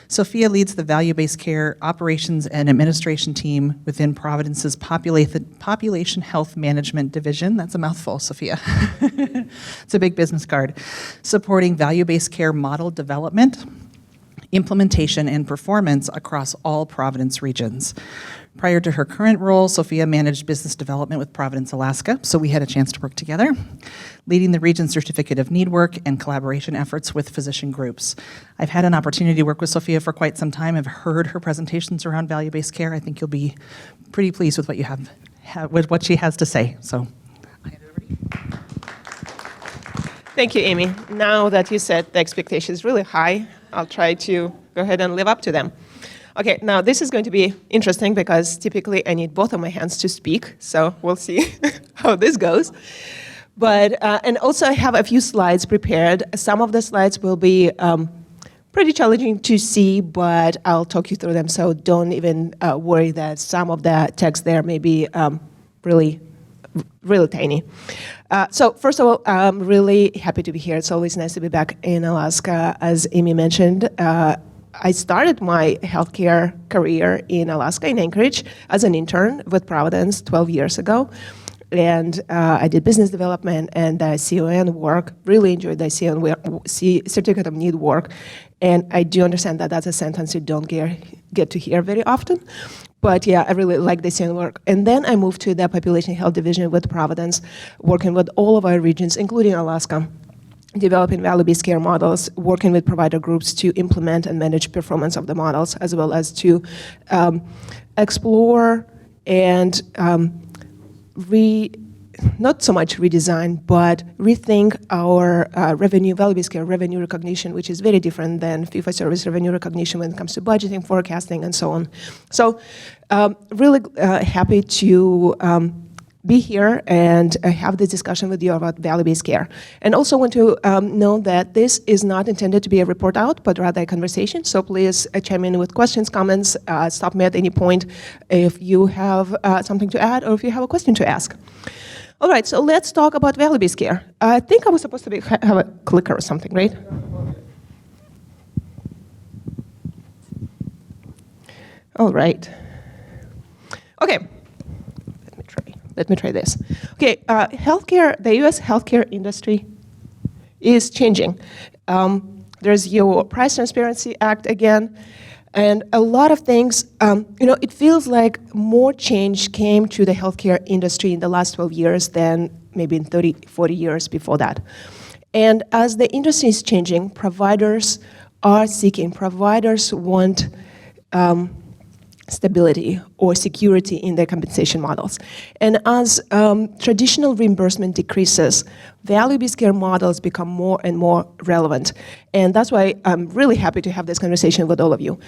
Sofia leads the value-based care operations and administration team within Providence's Population Health Management Division. That's a mouthful, Sofia. It's a big business card. Supporting value-based care model development, implementation, and performance across all Providence regions. Prior to her current role, Sofia managed business development with Providence, Alaska, so we had a chance to work together, leading the region's certificate of need work and collaboration efforts with physician groups. I've had an opportunity to work with Sofia for quite some time. I've heard her presentations around value-based care. I think you'll be pretty pleased with with what she has to say. So, I hand it over to you. Thank you, Amy. Now that you said the expectation is really high, I'll try to go ahead and live up to them. Okay, now this is going to be interesting because typically I need both of my hands to speak, so we'll see how this goes. But, and also I have a few slides prepared. Some of the slides will be pretty challenging to see, but I'll talk you through them, so don't even worry that some of the text there may be really tiny. So first of all, I'm really happy to be here. It's always nice to be back in Alaska. As Amy mentioned, I started my healthcare career in Alaska, in Anchorage, as an intern with Providence 12 years ago. And I did business development and CON work, really enjoyed the CON certificate of need work. And I do understand that that's a sentence you don't get to hear very often. But yeah, I really like the CON work. And then I moved to the Population Health Division with Providence, working with all of our regions, including Alaska, developing value-based care models, working with provider groups to implement and manage performance of the models, as well as to explore and not so much redesign, but rethink our value-based care revenue recognition, which is very different than fee-for-service revenue recognition when it comes to budgeting, forecasting, and so on. So really happy to be here and have this discussion with you about value-based care. And also want to know that this is not intended to be a report out, but rather a conversation. So please chime in with questions, comments, stop me at any point if you have something to add or if you have a question to ask. All right, so let's talk about value-based care. I think I was supposed to have a clicker or something, right? All right. Okay. Let me try this. Okay, healthcare, the US healthcare industry is changing. There's your Price Transparency Act again, and a lot of things, it feels like more change came to the healthcare industry in the last 12 years than maybe in 30, 40 years before that. And as the industry is changing, providers want stability or security in their compensation models. And as traditional reimbursement decreases, value-based care models become more and more relevant. And that's why I'm really happy to have this conversation with all of you.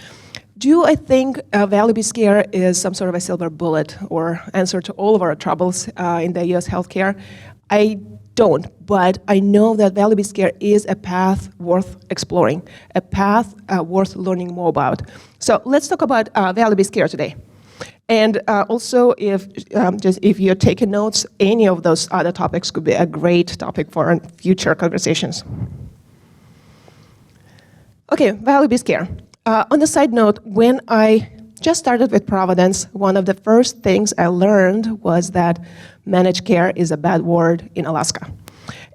Do I think value-based care is some sort of a silver bullet or answer to all of our troubles in the US healthcare? I don't, but I know that value-based care is a path worth exploring, a path worth learning more about. So let's talk about value-based care today. And also, if you're taking notes, any of those other topics could be a great topic for future conversations. Okay, value-based care. On a side note, when I just started with Providence, one of the first things I learned was that managed care is a bad word in Alaska.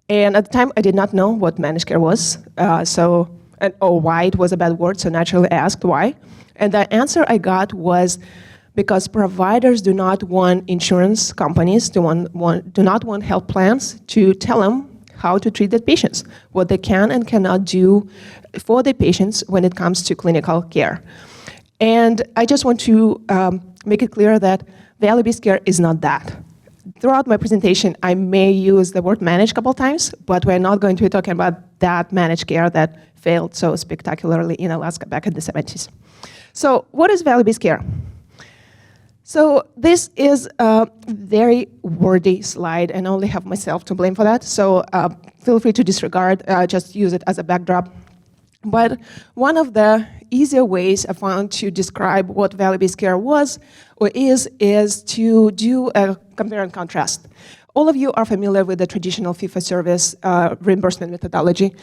And at the time, I did not know what managed care was, or why it was a bad word, so naturally I asked why. And the answer I got was because providers do not want insurance companies, do not want health plans to tell them how to treat their patients, what they can and cannot do for their patients when it comes to clinical care. And I just want to make it clear that value-based care is not that. Throughout my presentation, I may use the word managed a couple times, but we're not going to be talking about that managed care that failed so spectacularly in Alaska back in the 70s. So what is value-based care? So this is a very wordy slide, and I only have myself to blame for that, so feel free to disregard, just use it as a backdrop. But one of the easier ways I found to describe what value-based care was or is to do a compare and contrast all of you are familiar with the traditional fee-for-service reimbursement methodology.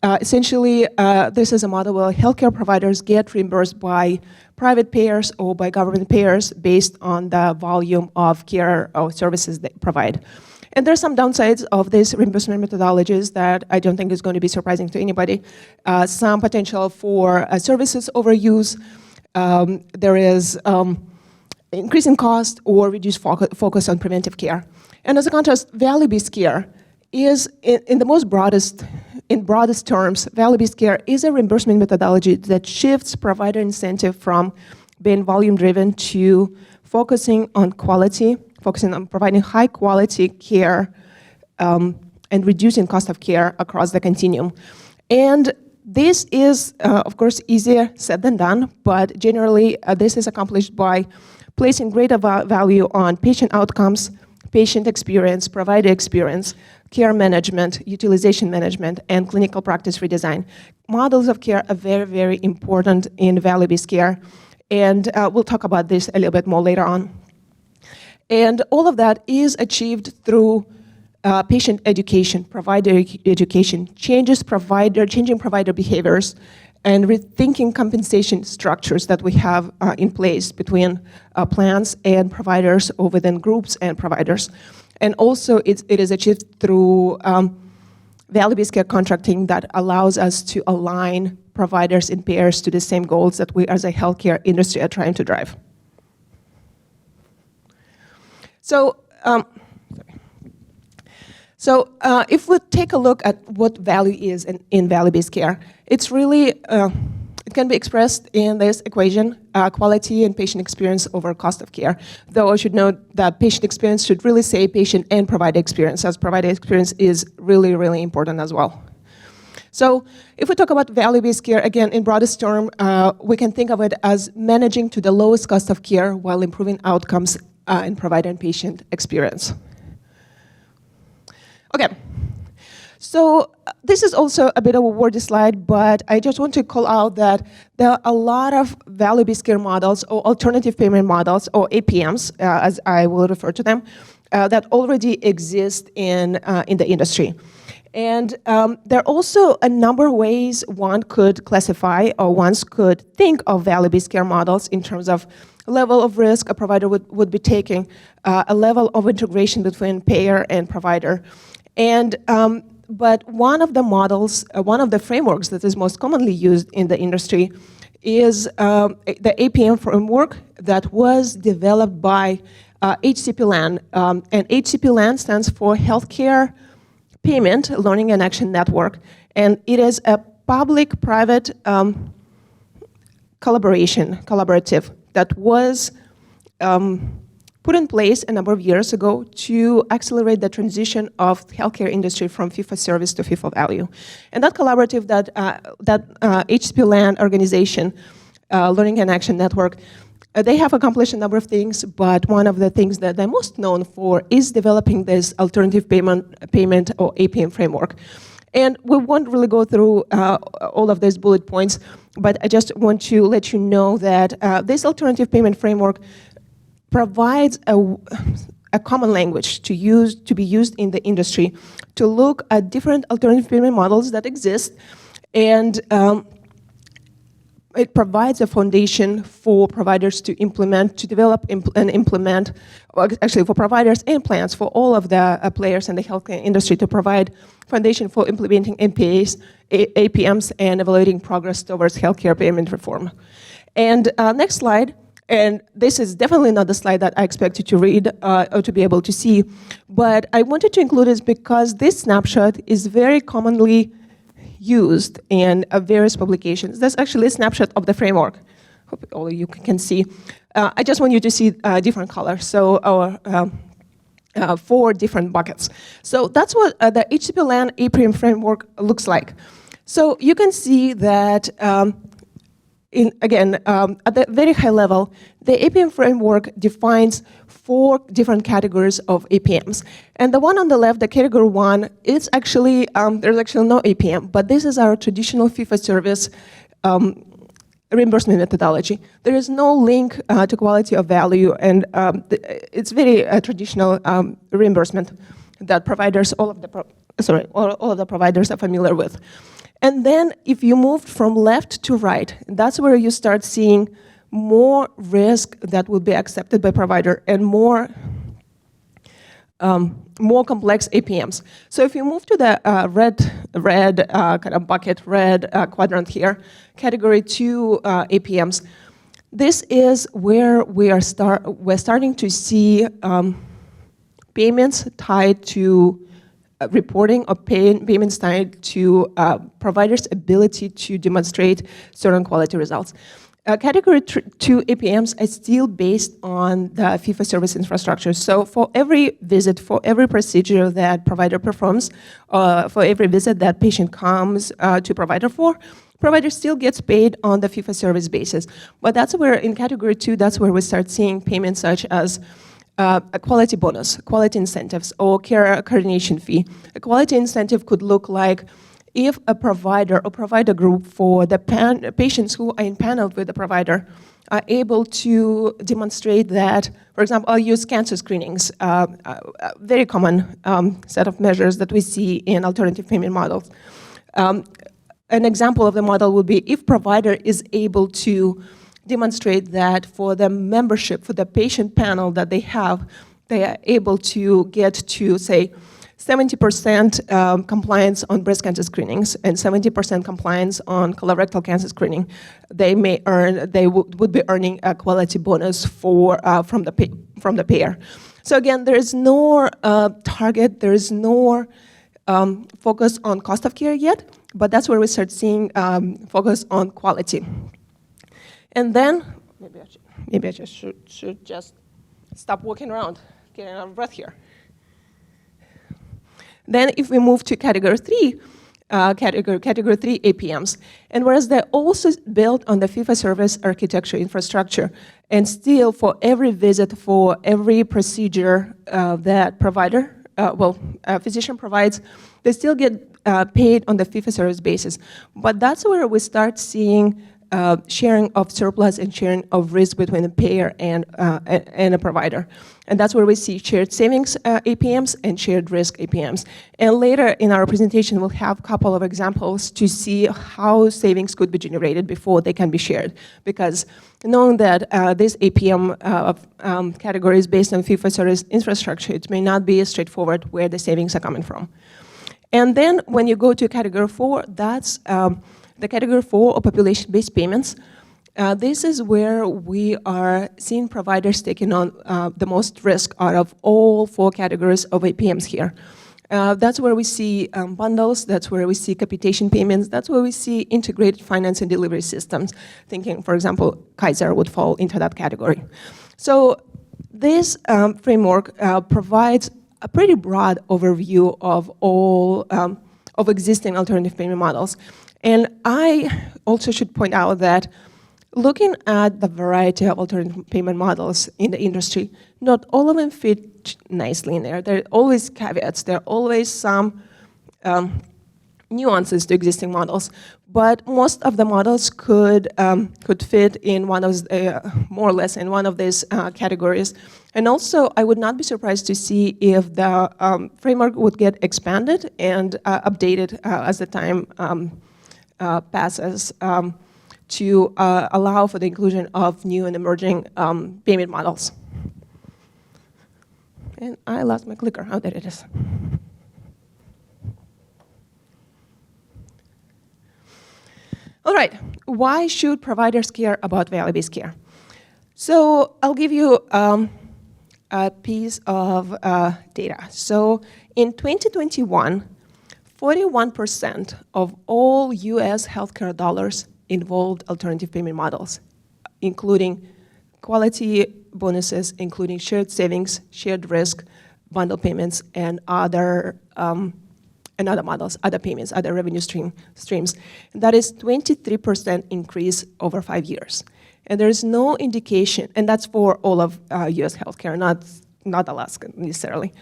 Essentially, this is a model where healthcare providers get reimbursed by private payers or by government payers based on the volume of care or services they provide. And there are some downsides of these reimbursement methodologies that I don't think is going to be surprising to anybody. Some potential for services overuse. There is increasing cost or reduced focus on preventive care. And as a contrast, value-based care is, in broadest terms, value-based care is a reimbursement methodology that shifts provider incentive from being volume-driven to focusing on quality, focusing on providing high-quality care and reducing cost of care across the continuum. And this is, of course, easier said than done, but generally this is accomplished by placing greater value on patient outcomes, patient experience, provider experience, care management, utilization management, and clinical practice redesign. Models of care are very, very important in value-based care, and we'll talk about this a little bit more later on. And all of that is achieved through patient education, provider education, changing provider behaviors, and rethinking compensation structures that we have in place between plans and providers, or within groups and providers. And also it is achieved through value-based care contracting that allows us to align providers and payers to the same goals that we as a healthcare industry are trying to drive. So if we take a look at what value is in value-based care, it's really, it can be expressed in this equation, quality and patient experience over cost of care. Though I should note that patient experience should really say patient and provider experience, as provider experience is really, really important as well. So if we talk about value-based care, again, in broadest term, we can think of it as managing to the lowest cost of care while improving outcomes in provider and patient experience. Okay, so this is also a bit of a wordy slide, but I just want to call out that there are a lot of value-based care models or alternative payment models, or APMs, as I will refer to them, that already exist in the industry. And there are also a number of ways one could classify or one could think of value-based care models in terms of level of risk a provider would be taking, a level of integration between payer and provider. And but one of the models, one of the frameworks that is most commonly used in the industry is the APM framework that was developed by HCP-LAN. And HCP-LAN stands for Healthcare Payment Learning and Action Network. And it is a public-private collaborative that was put in place a number of years ago to accelerate the transition of healthcare industry from fee-for-service to fee-for-value. And that collaborative, that HCP-LAN organization, Learning and Action Network, they have accomplished a number of things, but one of the things that they're most known for is developing this alternative payment or APM framework. And we won't really go through all of these bullet points, but I just want to let you know that this alternative payment framework provides a common language to be used in the industry to look at different alternative payment models that exist, and it provides a foundation for providers to develop and implement, well, actually for providers and plans, for all of the players in the healthcare industry to provide foundation for implementing APMs and evaluating progress towards healthcare payment reform. And next slide. And this is definitely not the slide that I expect you to read or to be able to see, but I wanted to include this because this snapshot is very commonly used in various publications. That's actually a snapshot of the framework. Hope all of you can see. I just want you to see different colors, so 4 different buckets. So that's what the HCP-LAN APM framework looks like. So you can see that at the very high level, the APM framework defines 4 different categories of APMs. And the one on the left, the category 1, it's actually, there's actually no APM, but this is our traditional fee-for-service reimbursement methodology. There is no link to quality of value, and it's very traditional reimbursement. that providers, all of the providers are familiar with. And then if you move from left to right, that's where you start seeing more risk that will be accepted by provider and more complex APMs. So if you move to the red kind of bucket, red quadrant here, category 2 APMs, this is where we're starting to see payments tied to reporting or payments tied to providers' ability to demonstrate certain quality results. Category 2 APMs are still based on the fee-for-service infrastructure. So for every visit, for every procedure that provider performs, for every visit that patient comes to provider for, provider still gets paid on the fee-for-service basis. But that's where, in category 2, that's where we start seeing payments such as a quality bonus, quality incentives, or care coordination fee. A quality incentive could look like if a provider or provider group for the patients who are in panel with the provider are able to demonstrate that, for example, I'll use cancer screenings, a very common set of measures that we see in alternative payment models. An example of the model would be if provider is able to demonstrate that for the membership, for the patient panel that they have, they are able to get to, say, 70% compliance on breast cancer screenings and 70% compliance on colorectal cancer screening, they would be earning a quality bonus from the payer. So again, there is no target, there is no focus on cost of care yet, but that's where we start seeing focus on quality. And then maybe I just should just stop walking around, getting out of breath here. Then if we move to category 3 APMs, and whereas they're also built on the fee-for-service architecture infrastructure, and still for every visit, for every procedure that physician provides, they still get paid on the fee-for-service basis. But that's where we start seeing sharing of surplus and sharing of risk between the payer and a provider. And that's where we see shared savings APMs and shared risk APMs. And later in our presentation, we'll have a couple of examples to see how savings could be generated before they can be shared. Because knowing that this APM category is based on fee-for-service infrastructure, it may not be straightforward where the savings are coming from. And then when you go to category 4, that's the category 4 or population-based payments. This is where we are seeing providers taking on the most risk out of all 4 categories of APMs here. That's where we see bundles, that's where we see capitation payments, that's where we see integrated finance and delivery systems. Thinking, for example, Kaiser would fall into that category. So this framework provides a pretty broad overview of all of existing alternative payment models. And I also should point out that looking at the variety of alternative payment models in the industry, not all of them fit nicely in there. There are always caveats. There are always some nuances to existing models. But most of the models could fit in one of more or less in one of these categories. And also, I would not be surprised to see if the framework would get expanded and updated as the time passes to allow for the inclusion of new and emerging payment models. And I lost my clicker. Oh, there it is. All right, why should providers care about value-based care? So I'll give you a piece of data. So in 2021, 41% of all US healthcare dollars involved alternative payment models, including quality bonuses, including shared savings, shared risk, bundle payments, and other models, other payments, other revenue streams. That is 23% increase over 5 years. And there is no indication, and that's for all of US healthcare, not Alaska necessarily.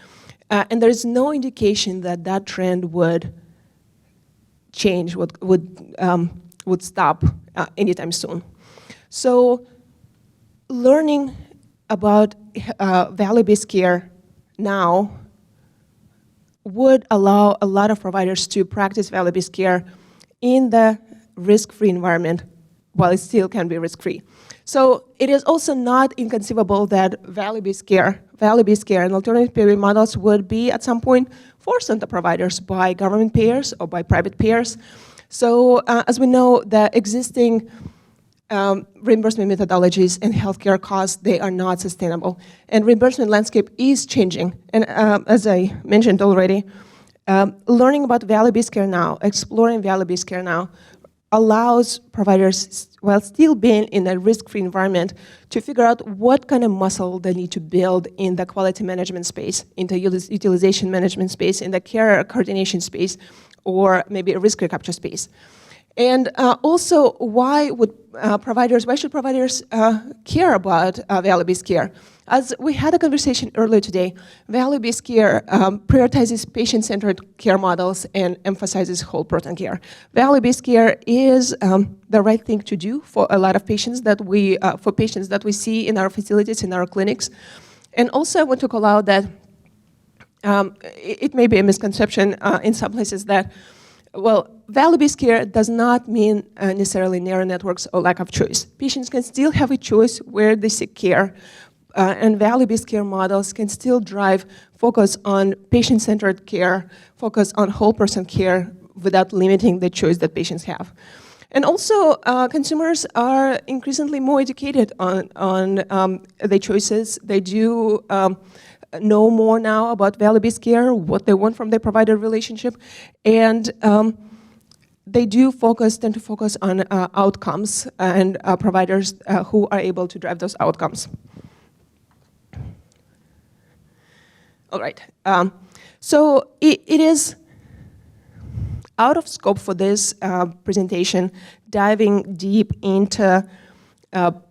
And there is no indication that that trend would change, would stop anytime soon. So learning about value-based care now would allow a lot of providers to practice value-based care in the risk-free environment while it still can be risk-free. So it is also not inconceivable that value-based care and alternative payment models would be at some point forced on the providers by government payers or by private payers. So as we know, the existing reimbursement methodologies and healthcare costs, they are not sustainable. And reimbursement landscape is changing. And as I mentioned already, learning about value-based care now, exploring value-based care now, allows providers, while still being in a risk-free environment, to figure out what kind of muscle they need to build in the quality management space, in the utilization management space, in the care coordination space, or maybe a risk recapture space. And also, why should providers care about value-based care? As we had a conversation earlier today, value-based care prioritizes patient-centered care models and emphasizes whole person care. Value-based care is the right thing to do for a lot of patients that we see in our facilities, in our clinics. And also, I want to call out that it may be a misconception in some places that, well, value-based care does not mean necessarily narrow networks or lack of choice. Patients can still have a choice where they seek care, and value-based care models can still drive focus on patient-centered care, focus on whole person care without limiting the choice that patients have. And also, consumers are increasingly more educated on their choices. They do know more now about value-based care, what they want from their provider relationship, and they do tend to focus on outcomes and providers who are able to drive those outcomes. All right, so it is out of scope for this presentation, diving deep into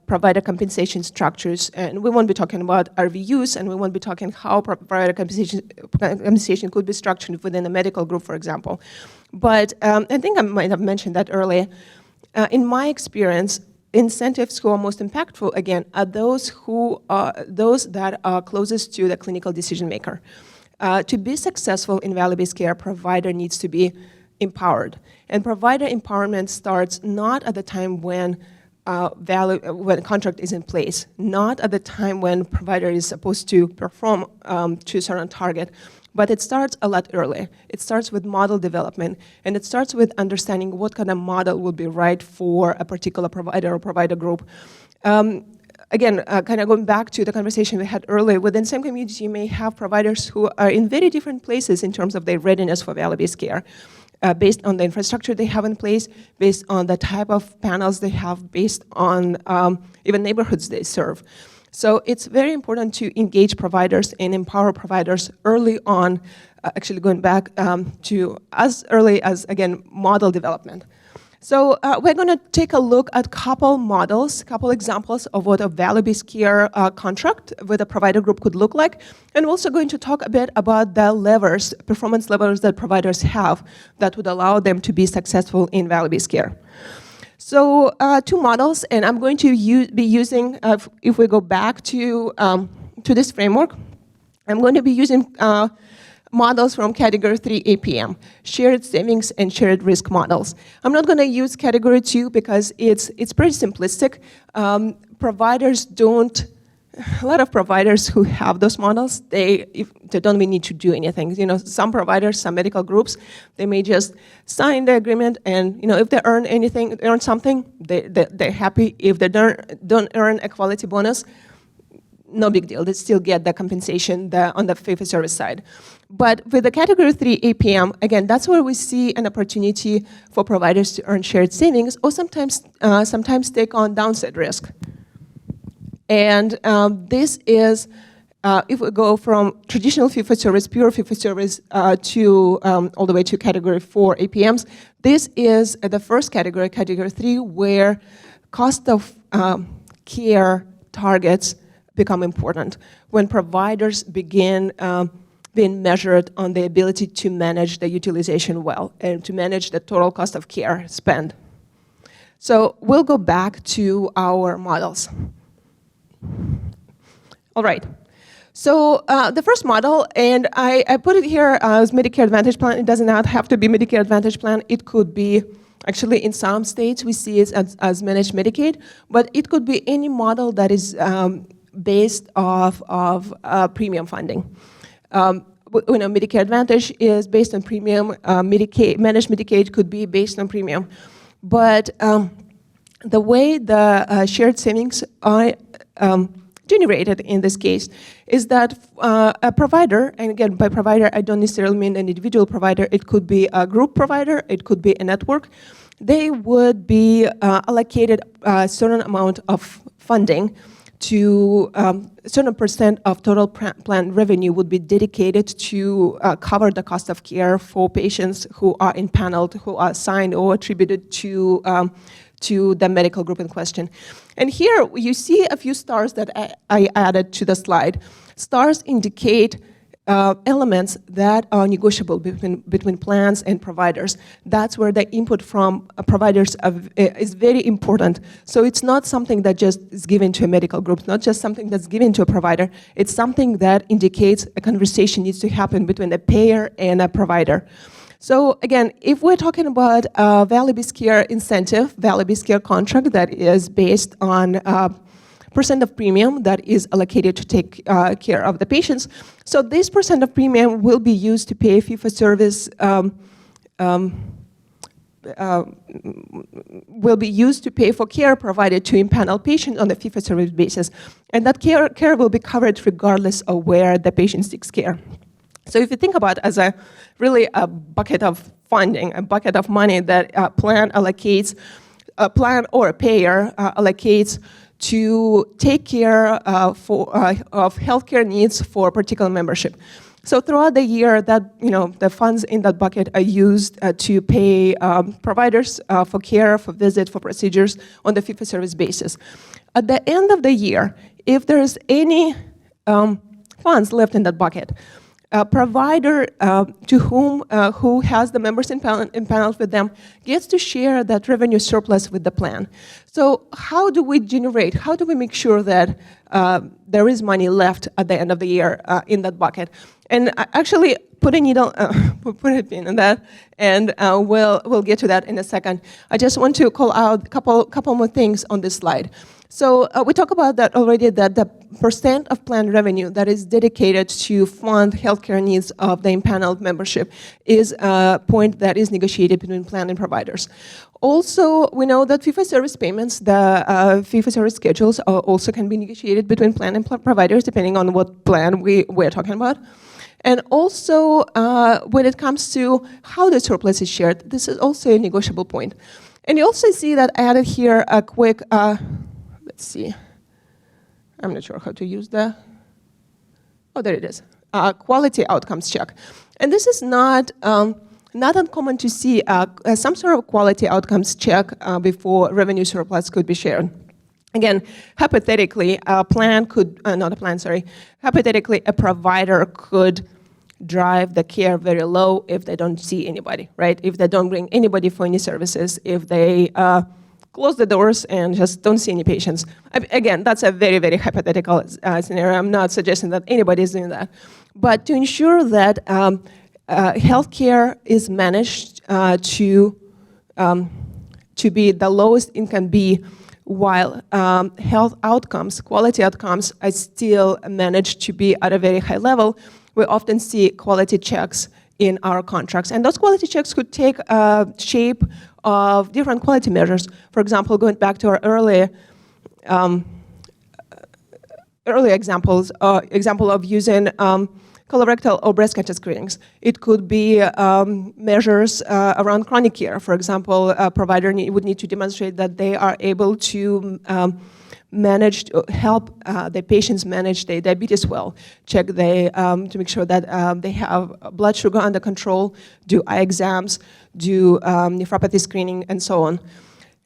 provider compensation structures, and we won't be talking about RVUs, and we won't be talking how provider compensation could be structured within a medical group, for example. But I think I might have mentioned that earlier. In my experience, incentives who are most impactful, again, are those that are closest to the clinical decision maker. To be successful in value-based care, provider needs to be empowered. And provider empowerment starts not at the time when contract is in place, not at the time when provider is supposed to perform to a certain target, but it starts a lot earlier. It starts with model development, and it starts with understanding what kind of model will be right for a particular provider or provider group. Again, kind of going back to the conversation we had earlier, within the same community, you may have providers who are in very different places in terms of their readiness for value-based care. Based on the infrastructure they have in place, based on the type of panels they have, based on even neighborhoods they serve. So it's very important to engage providers and empower providers early on, actually going back to as early as, again, model development. So we're going to take a look at couple examples of what a value-based care contract with a provider group could look like. And we're also going to talk a bit about the performance levers that providers have that would allow them to be successful in value-based care. So 2 models, and I'm going to be using, if we go back to this framework, I'm going to be using models from Category 3 APM, shared savings and shared risk models. I'm not going to use Category 2 because it's pretty simplistic. A lot of providers who have those models, they don't even need to do anything. You know, some providers, some medical groups, they may just sign the agreement, and if they earn something, they're happy. If they don't earn a quality bonus, no big deal. They still get the compensation on the fee-for-service side. But with the Category 3 APM, again, that's where we see an opportunity for providers to earn shared savings or sometimes take on downside risk. And this is, if we go from traditional fee-for-service, pure fee-for-service, to all the way to Category 4 APMs, this is the first category, Category 3, where cost of care targets become important. When providers begin being measured on the ability to manage the utilization well and to manage the total cost of care spend. So we'll go back to our models. All right. So the first model, and I put it here as Medicare Advantage plan. It does not have to be Medicare Advantage plan. It could be, actually in some states we see it as managed Medicaid, but it could be any model that is based off of premium funding. Medicare Advantage is based on premium. Managed Medicaid could be based on premium. But the way the shared savings are generated in this case is that a provider, and again, by provider, I don't necessarily mean an individual provider. It could be a group provider. It could be a network. They would be allocated a certain amount of funding to a certain percent of total plan revenue would be dedicated to cover the cost of care for patients who are impaneled, who are assigned or attributed to the medical group in question. And here you see a few stars that I added to the slide. Stars indicate elements that are negotiable between plans and providers. That's where the input from providers is very important. So it's not something that just is given to a medical group, it's not just something that's given to a provider. It's something that indicates a conversation needs to happen between a payer and a provider. So again, if we're talking about a value-based care incentive, value-based care contract that is based on percent of premium that is allocated to take care of the patients. So this percent of premium will be used to pay fee-for-service, will be used to pay for care provided to impaneled patients on a fee-for-service basis. And that care will be covered regardless of where the patient seeks care. So if you think about it as really a bucket of funding, a bucket of money that a plan allocates, a plan or a payer allocates to take care of healthcare needs for a particular membership. So throughout the year, that the funds in that bucket are used to pay providers for care, for visits, for procedures on the fee-for-service basis. At the end of the year, if there's any funds left in that bucket, a provider to whom who has the members impaneled with them gets to share that revenue surplus with the plan. So how do we make sure that there is money left at the end of the year in that bucket? And actually put a pin in that, and we'll get to that in a second. I just want to call out a couple more things on this slide. So we talked about that already, that the percent of plan revenue that is dedicated to fund healthcare needs of the impaneled membership is a point that is negotiated between plan and providers. Also, we know that fee-for-service payments, the fee-for-service schedules also can be negotiated between plan and providers depending on what plan we're talking about. And also, when it comes to how the surplus is shared, this is also a negotiable point. And you also see that I added here a quick, let's see, I'm not sure how to use there it is, quality outcomes check. And this is not uncommon to see some sort of quality outcomes check before revenue surplus could be shared. Again, hypothetically, hypothetically, a provider could drive the care very low if they don't see anybody, right? If they don't bring anybody for any services, if they close the doors and just don't see any patients. Again, that's a very, very hypothetical scenario. I'm not suggesting that anybody is doing that. But to ensure that healthcare is managed to be the lowest it can be, while health outcomes, quality outcomes, are still managed to be at a very high level, we often see quality checks in our contracts. And those quality checks could take shape of different quality measures. For example, going back to our earlier example of using colorectal or breast cancer screenings. It could be measures around chronic care. For example, a provider would need to demonstrate that they are able to help the patients manage their diabetes well, check to make sure that they have blood sugar under control, do eye exams, do nephropathy screening, and so on.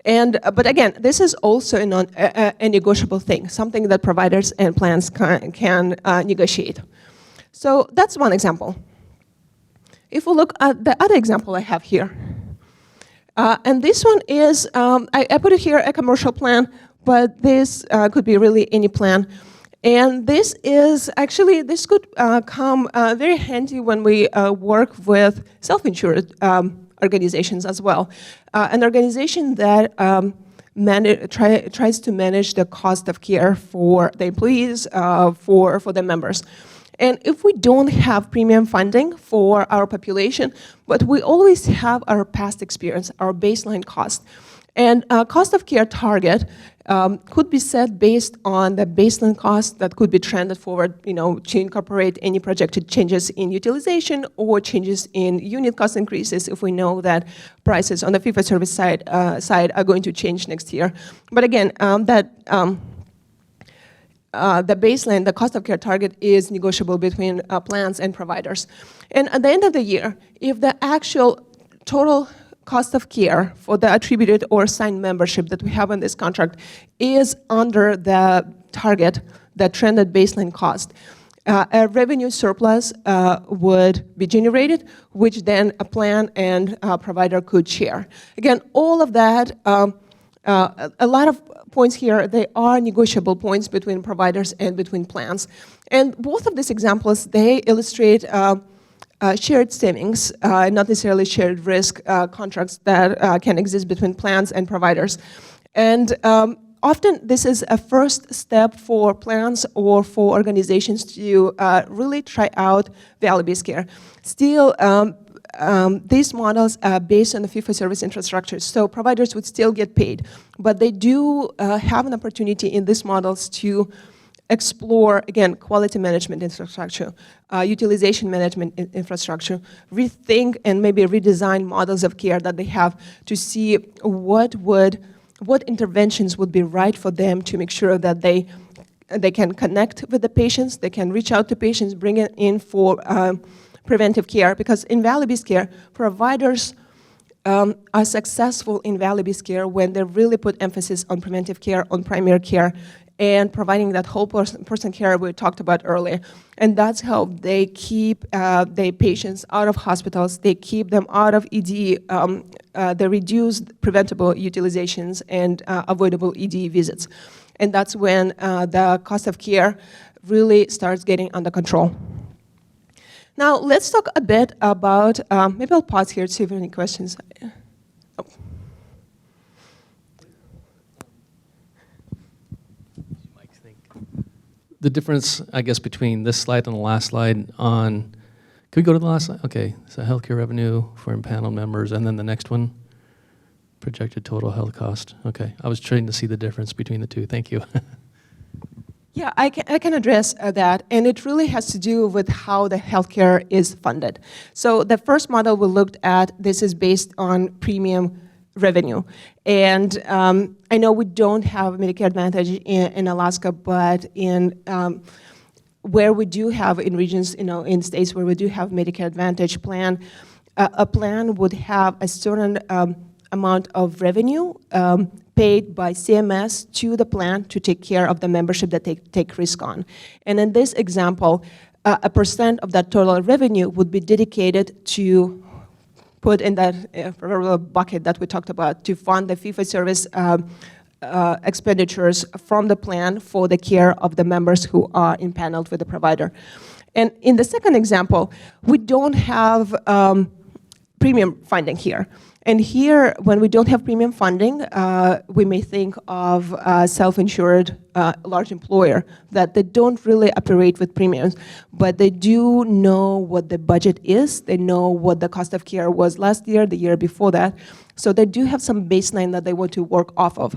But again, this is also a negotiable thing, something that providers and plans can negotiate. So that's one example. If we look at the other example I have here, and this one is, I put it here, a commercial plan, but this could be really any plan. And this could come very handy when we work with self-insured organizations as well. An organization that tries to manage the cost of care for the employees, for the members. And if we don't have premium funding for our population, but we always have our past experience, our baseline cost. And cost of care target could be set based on the baseline cost that could be trended forward, to incorporate any projected changes in utilization or changes in unit cost increases if we know that prices on the fee-for-service side are going to change next year. But again, the baseline, the cost of care target, is negotiable between plans and providers. And at the end of the year, if the actual total cost of care for the attributed or assigned membership that we have in this contract is under the target, the trended baseline cost, a revenue surplus would be generated, which then a plan and a provider could share. Again, all of that, a lot of points here, they are negotiable points between providers and between plans. And both of these examples, they illustrate shared savings, not necessarily shared risk contracts that can exist between plans and providers. And often this is a first step for plans or for organizations to really try out value-based care. Still, these models are based on the fee-for-service infrastructure, so providers would still get paid, but they do have an opportunity in these models to explore, again, quality management infrastructure, utilization management infrastructure, rethink and maybe redesign models of care that they have to see what interventions would be right for them to make sure that they can connect with the patients, they can reach out to patients, bring it in for preventive care, because in value-based care, providers are successful in value-based care when they really put emphasis on preventive care, on primary care, and providing that whole person care we talked about earlier. And that's how they keep their patients out of hospitals, they keep them out of ED, they reduce preventable utilizations and avoidable ED visits. And that's when the cost of care really starts getting under control. Now, let's talk a bit about, maybe I'll pause here to see if there are any questions. Oh. The difference, I guess, between this slide and the last slide on, could we go to the last slide? Okay, so healthcare revenue for impaneled members, and then the next one, projected total health cost. Okay, I was trying to see the difference between the two. Thank you. Yeah, I can address that, and it really has to do with how the healthcare is funded. So the first model we looked at, this is based on premium revenue. And I know we don't have Medicare Advantage in Alaska, but in where we do have in regions, in states where we do have Medicare Advantage plan, a plan would have a certain amount of revenue paid by CMS to the plan to take care of the membership that they take risk on. And in this example, a percent of that total revenue would be dedicated to put in that bucket that we talked about to fund the fee-for-service expenditures from the plan for the care of the members who are impaneled with the provider. And in the second example, we don't have premium funding here. And here, when we don't have premium funding, we may think of a self-insured large employer that they don't really operate with premiums, but they do know what the budget is. They know what the cost of care was last year, the year before that. So they do have some baseline that they want to work off of.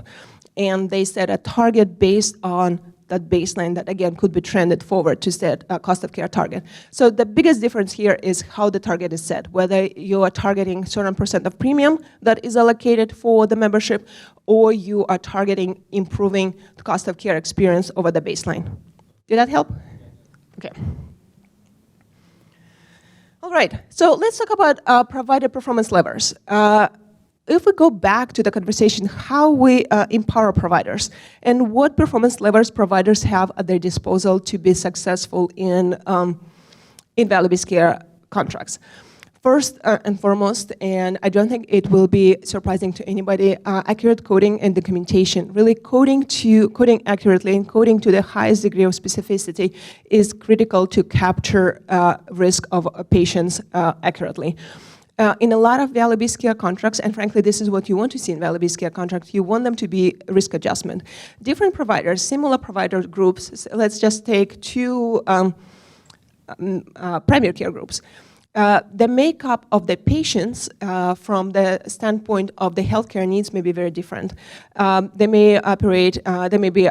And they set a target based on that baseline that, again, could be trended forward to set a cost of care target. So the biggest difference here is how the target is set, whether you are targeting certain percent of premium that is allocated for the membership, or you are targeting improving the cost of care experience over the baseline. Did that help? Okay. All right, so let's talk about provider performance levers. If we go back to the conversation, how we empower providers and what performance levers providers have at their disposal to be successful in value-based care contracts. First and foremost, and I don't think it will be surprising to anybody, accurate coding and documentation. Really coding accurately and coding to the highest degree of specificity is critical to capture risk of patients accurately. In a lot of value-based care contracts, and frankly, this is what you want to see in value-based care contracts, you want them to be risk adjustment. Different providers, similar provider groups, let's just take two primary care groups. The makeup of the patients from the standpoint of the healthcare needs may be very different. They may be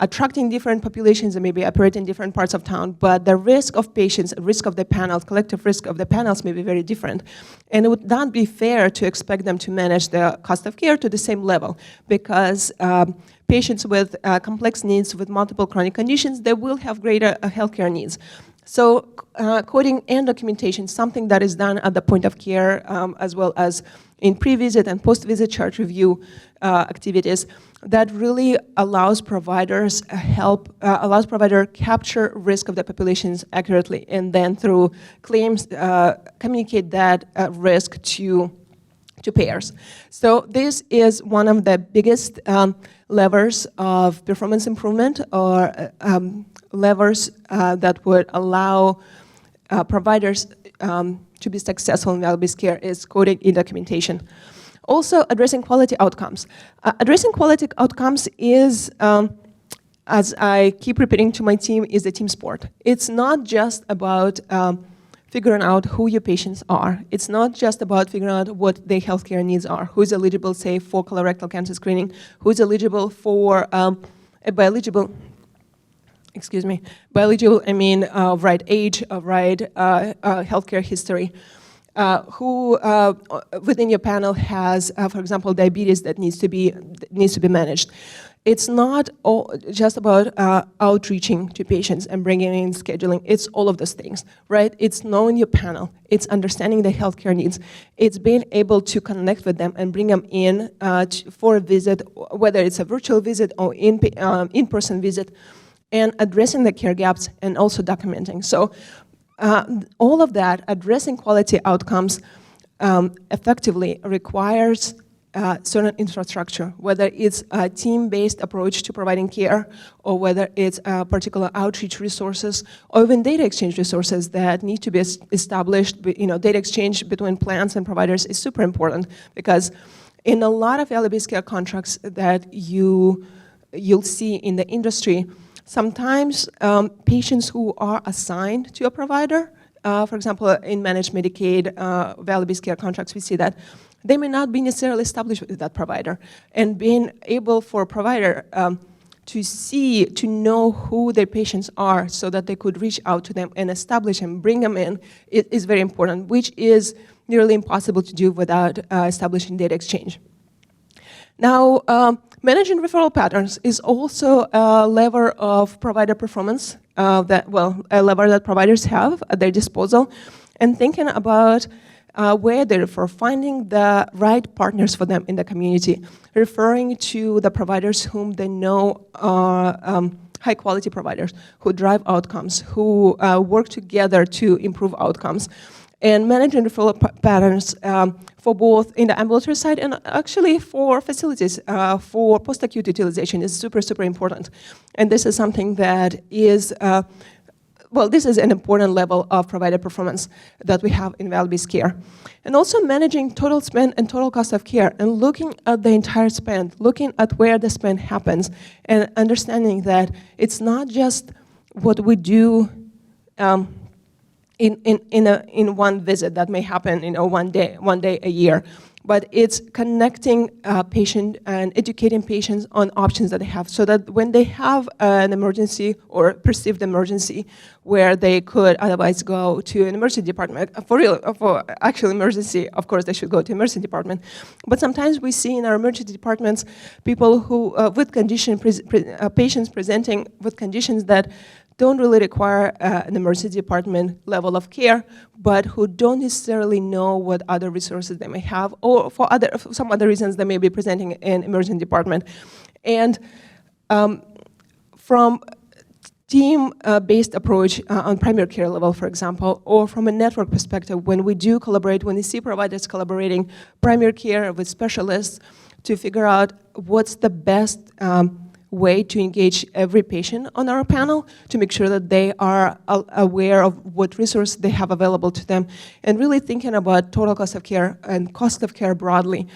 attracting different populations, they may be operating in different parts of town, but the risk of patients, risk of the panels, collective risk of the panels may be very different. And it would not be fair to expect them to manage the cost of care to the same level, because patients with complex needs, with multiple chronic conditions, they will have greater healthcare needs. So coding and documentation, something that is done at the point of care, as well as in pre-visit and post-visit chart review activities, that really allows providers capture risk of the populations accurately, and then through claims communicate that risk to payers. So this is one of the biggest levers of performance improvement, or levers that would allow providers to be successful in value-based care, is coding and documentation. Also, addressing quality outcomes. Addressing quality outcomes is, as I keep repeating to my team, is a team sport. It's not just about figuring out who your patients are. It's not just about figuring out what their healthcare needs are, who's eligible, say, for colorectal cancer screening, who's eligible for biological, I mean, of right age, of right healthcare history. Who within your panel has, for example, diabetes that needs to be managed. It's not just about outreaching to patients and bringing in scheduling. It's all of those things, right? It's knowing your panel. It's understanding the healthcare needs. It's being able to connect with them and bring them in for a visit, whether it's a virtual visit or in-person visit, and addressing the care gaps and also documenting. So all of that, addressing quality outcomes effectively, requires certain infrastructure, whether it's a team-based approach to providing care, or whether it's particular outreach resources, or even data exchange resources that need to be established. Data exchange between plans and providers is super important, because in a lot of value-based care contracts that you'll see in the industry, sometimes patients who are assigned to a provider, for example, in managed Medicaid value-based care contracts, we see that they may not be necessarily established with that provider. And being able for a provider to know who their patients are, so that they could reach out to them and establish and bring them in, is very important, which is nearly impossible to do without establishing data exchange. Now, managing referral patterns is also a lever of provider performance, a lever that providers have at their disposal, and thinking about where they refer, finding the right partners for them in the community, referring to the providers whom they know are high-quality providers, who drive outcomes, who work together to improve outcomes, and managing referral patterns for both in the ambulatory side and actually for facilities, for post-acute utilization is super, super important. And this is something that is, this is an important level of provider performance that we have in value-based care. And also managing total spend and total cost of care, and looking at the entire spend, looking at where the spend happens, and understanding that it's not just what we do in one visit that may happen one day a year, but it's connecting patient and educating patients on options that they have, so that when they have an emergency or perceived emergency where they could otherwise go to an emergency department, for actual emergency, of course they should go to emergency department, but sometimes we see in our emergency departments people who patients presenting with conditions that don't really require an emergency department level of care, but who don't necessarily know what other resources they may have, or for some other reasons they may be presenting in emergency department. And from team-based approach on primary care level, for example, or from a network perspective, when we do collaborate, when we see providers collaborating primary care with specialists to figure out what's the best way to engage every patient on our panel to make sure that they are aware of what resources they have available to them, and really thinking about total cost of care and cost of care broadly.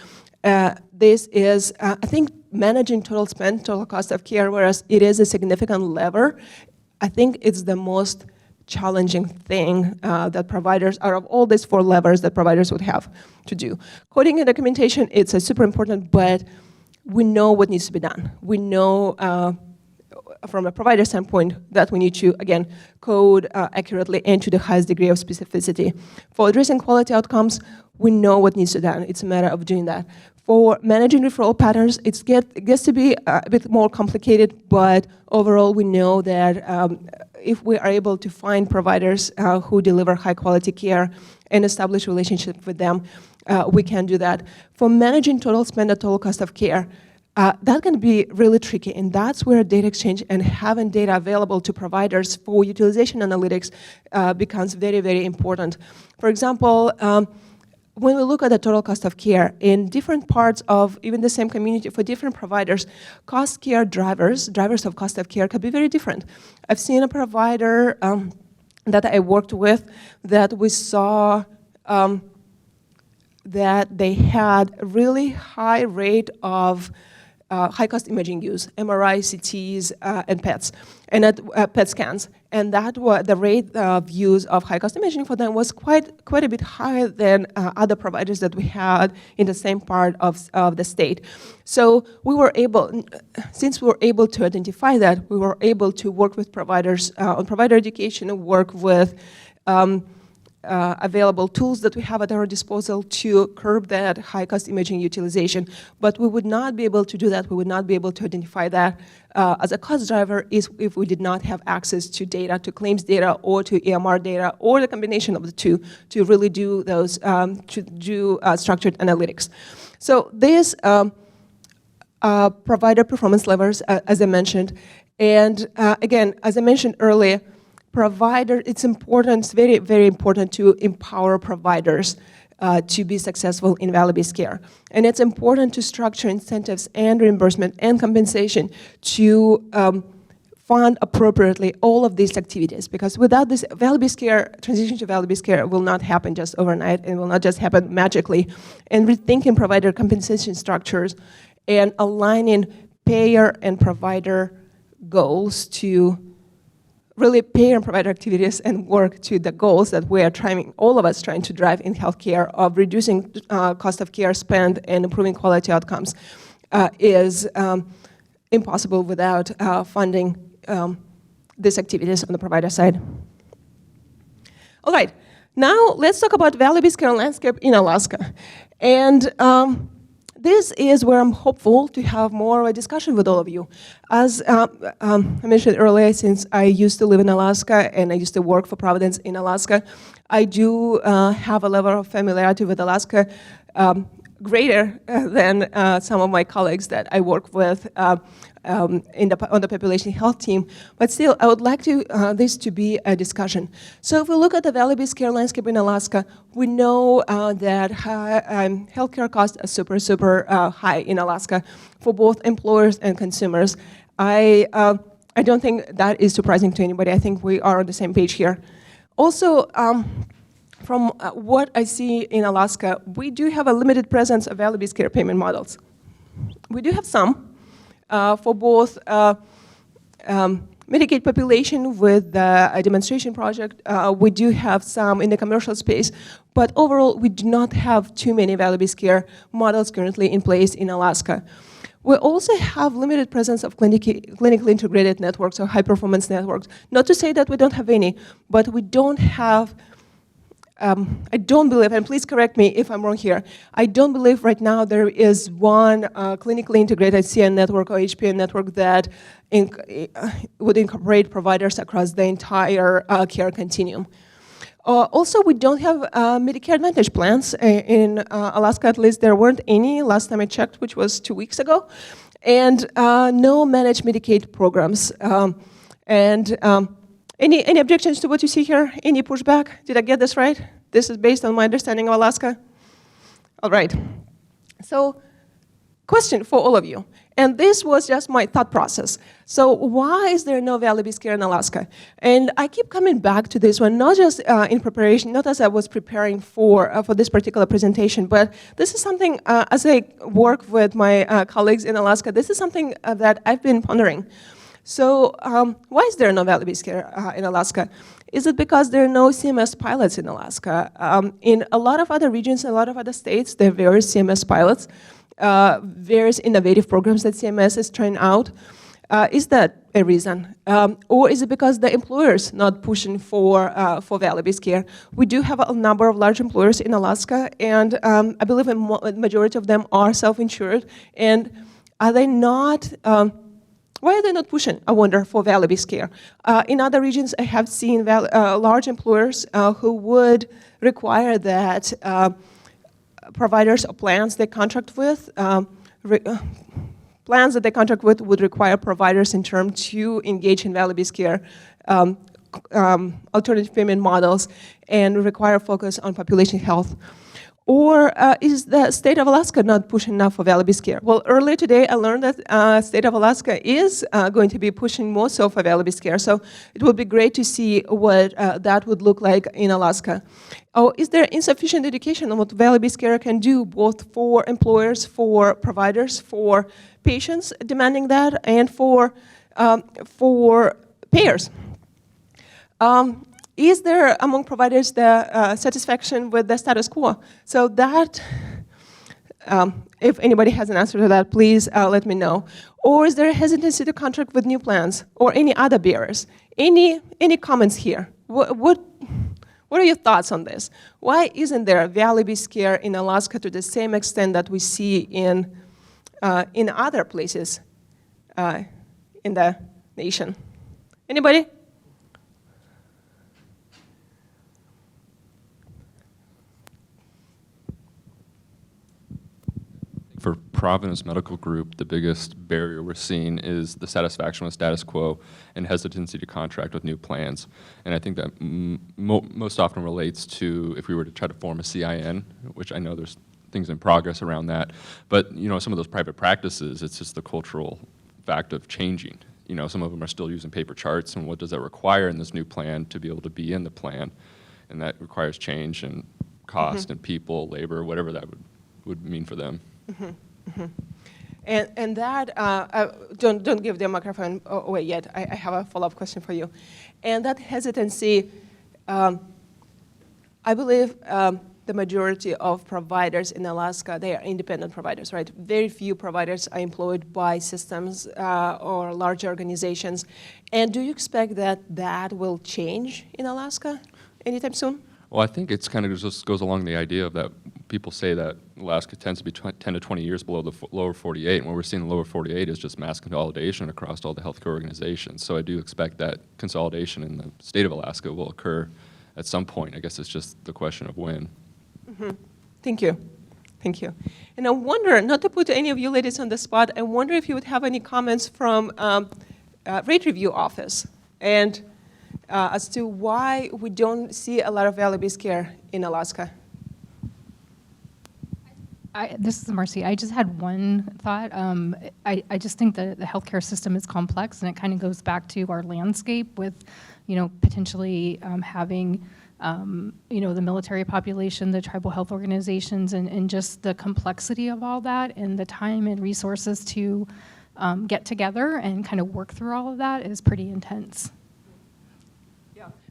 This is, I think, managing total spend, total cost of care, whereas it is a significant lever, I think it's the most challenging thing that providers, out of all these 4 levers that providers would have to do. Coding and documentation, it's super important, but we know what needs to be done. We know from a provider standpoint that we need to, again, code accurately and to the highest degree of specificity. For addressing quality outcomes, we know what needs to be done. It's a matter of doing that. For managing referral patterns, it gets to be a bit more complicated, but overall we know that if we are able to find providers who deliver high quality care and establish relationship with them, we can do that. For managing total spend and total cost of care, that can be really tricky, and that's where data exchange and having data available to providers for utilization analytics becomes very, very important. For example, when we look at the total cost of care in different parts of even the same community for different providers, cost care drivers of cost of care can be very different. I've seen a provider that I worked with that we saw that they had a really high rate of high-cost imaging use, MRI, CTs, and PETs, and PET scans. And that the rate of use of high-cost imaging for them was quite a bit higher than other providers that we had in the same part of the state. So we were able, since we were able to identify that, we were able to work with providers on provider education and work with available tools that we have at our disposal to curb that high-cost imaging utilization. But we would not be able to do that, we would not be able to identify that as a cost driver if we did not have access to data, to claims data, or to EMR data, or the combination of the two to really do those, structured analytics. So these provider performance levers, as I mentioned, and again, as I mentioned earlier, it's important, it's very, very important to empower providers to be successful in value-based care. And it's important to structure incentives and reimbursement and compensation to fund appropriately all of these activities, because without this, value-based care, transition to value-based care will not happen just overnight and will not just happen magically. And rethinking provider compensation structures and aligning payer and provider goals to really payer and provider activities and work to the goals that we are trying, all of us trying to drive in healthcare of reducing cost of care spend and improving quality outcomes is impossible without funding these activities on the provider side. All right, now let's talk about value-based care landscape in Alaska. And this is where I'm hopeful to have more of a discussion with all of you. As I mentioned earlier, since I used to live in Alaska and I used to work for Providence in Alaska, I do have a level of familiarity with Alaska greater than some of my colleagues that I work with on the population health team. But still, I would like this to be a discussion. So if we look at the value-based care landscape in Alaska, we know that healthcare costs are super high in Alaska for both employers and consumers. I don't think that is surprising to anybody. I think we are on the same page here. Also, from what I see in Alaska, we do have a limited presence of value-based care payment models. We do have some for both Medicaid population with the demonstration project. We do have some in the commercial space, but overall we do not have too many value-based care models currently in place in Alaska. We also have limited presence of clinically integrated networks or high-performance networks. Not to say that we don't have any, but we don't have I don't believe, and please correct me if I'm wrong here, I don't believe right now there is one clinically integrated CN network or HPN network that would incorporate providers across the entire care continuum. Also, we don't have Medicare Advantage plans. In Alaska, at least, there weren't any last time I checked, which was 2 weeks ago, and no managed Medicaid programs. And any objections to what you see here? Any pushback? Did I get this right? This is based on my understanding of Alaska? All right. So, question for all of you. And this was just my thought process. So why is there no value-based care in Alaska? And I keep coming back to this one, not just in preparation, not as I was preparing for this particular presentation, but this is something, as I work with my colleagues in Alaska, this is something that I've been pondering. So why is there no value-based care in Alaska? Is it because there are no CMS pilots in Alaska? In a lot of other regions, a lot of other states, there are various CMS pilots, various innovative programs that CMS is trying out. Is that a reason? Or is it because the employers not pushing for value-based care? We do have a number of large employers in Alaska, and I believe a majority of them are self-insured. And are they not... why are they not pushing, I wonder, for value-based care? In other regions, I have seen large employers who would require that providers or plans they contract with, plans that they contract with would require providers in turn to engage in value-based care, alternative payment models, and require focus on population health. Or is the state of Alaska not pushing enough for value-based care? Well, earlier today, I learned that state of Alaska is going to be pushing more so for value-based care. So it would be great to see what that would look like in Alaska. Oh, is there insufficient education on what value-based care can do, both for employers, for providers, for patients demanding that, and for payers? Is there, among providers, the satisfaction with the status quo? So that, if anybody has an answer to that, please let me know. Or is there a hesitancy to contract with new plans or any other barriers? Any comments here? What are your thoughts on this? Why isn't there value-based care in Alaska to the same extent that we see in other places in the nation? Anybody? For Providence Medical Group, the biggest barrier we're seeing is the satisfaction with status quo and hesitancy to contract with new plans. And I think that most often relates to if we were to try to form a CIN, which I know there's things in progress around that. But some of those private practices, it's just the cultural fact of changing. Some of them are still using paper charts, and what does that require in this new plan to be able to be in the plan? And that requires change and cost and people, labor, whatever that would mean for them. Mm-hmm. Mm-hmm. And that, don't give the microphone away yet. I have a follow-up question for you. And that hesitancy, I believe the majority of providers in Alaska, they are independent providers, right? Very few providers are employed by systems or large organizations. And do you expect that will change in Alaska anytime soon? Well, I think it's kind of just goes along the idea of that people say that Alaska tends to be 10 to 20 years below the lower 48, and what we're seeing in the lower 48 is just mass consolidation across all the healthcare organizations. So I do expect that consolidation in the state of Alaska will occur at some point. I guess it's just the question of when. Mm-hmm. Thank you. Thank you. And I wonder, not to put any of you ladies on the spot, I wonder if you would have any comments from rate review office and as to why we don't see a lot of value-based care in Alaska. This is Marcy. I just had one thought. I just think the healthcare system is complex, and it kind of goes back to our landscape with, potentially having, the military population, the tribal health organizations, and just the complexity of all that, and the time and resources to get together and kind of work through all of that is pretty intense.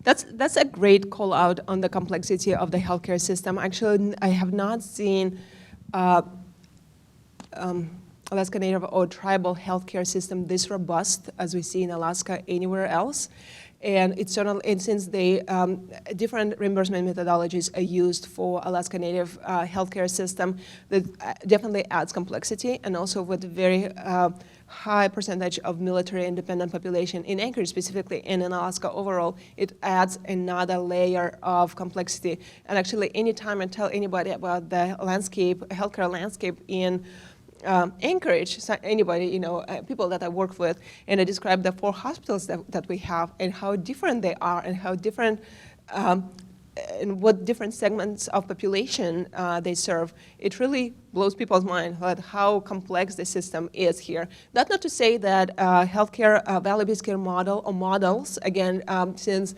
That's a great call out on the complexity of the healthcare system. Actually, I have not seen Alaska Native or tribal healthcare system this robust as we see in Alaska anywhere else. And it's certainly, and since different reimbursement methodologies are used for Alaska Native healthcare system, that definitely adds complexity, and also with very high percentage of military independent population in Anchorage specifically, and in Alaska overall, it adds another layer of complexity. And actually, anytime I tell anybody about the landscape, healthcare landscape in Anchorage, anybody, people that I work with, and I describe the 4 hospitals that we have and how different they are and how different, and what different segments of population they serve. It really blows people's mind about how complex the system is here. That's not to say that healthcare, value-based care model or models, again, since